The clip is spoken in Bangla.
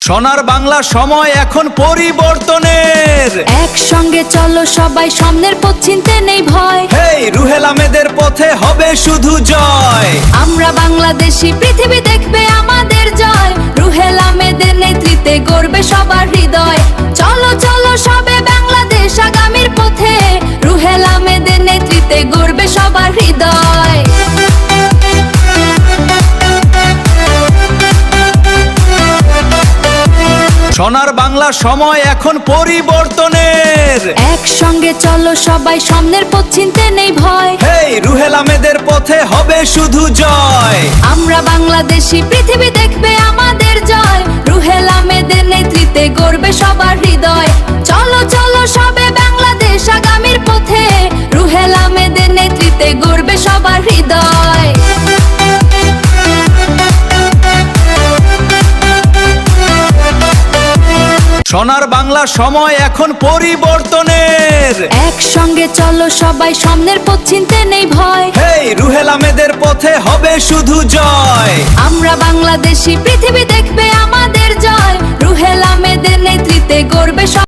সোনার বাংলা সময় এখন পরিবর্তনের। একসঙ্গে চলো সবাই, সামনের পথ চিনতে নেই ভয়। হেই রুহেল আহমেদের পথে হবে শুধু জয়। আমরা বাংলাদেশি, পৃথিবী দেখবে আমাদের জয়। রুহেল আহমেদের নেতৃত্বে গড়বে সবার হৃদয়। চলো চলো সবে বাংলাদেশ আগামীর পথে, রুহেল আহমেদের নেতৃত্বে গড়বে সবার হৃদয়। সোনার বাংলা সময় এখন পরিবর্তনের। একসঙ্গে চলো সবাই, সামনের পথ চিনতে নেই ভয়। হেই রুহেল আহমেদের পথে হবে শুধু জয়। আমরা বাংলাদেশি, পৃথিবী দেখবে আমাদের জয়। রুহেল আহমেদের নেতৃত্বে গড়বে সবার হৃদয়। চলো চলো সবে বাংলাদেশ আগামীর পথে, রুহেল আহমেদের নেতৃত্বে গড়বে সবার হৃদয়। সোনার বাংলা সময় এখন পরিবর্তনের। একসঙ্গে চলো সবাই, সামনের পথ চিনতে নেই ভয়। হেই রুহেল আহমেদের পথে হবে শুধু জয়। আমরা বাংলাদেশি, পৃথিবী দেখবে আমাদের জয়। রুহেল আহমেদের নেতৃত্বে গড়বে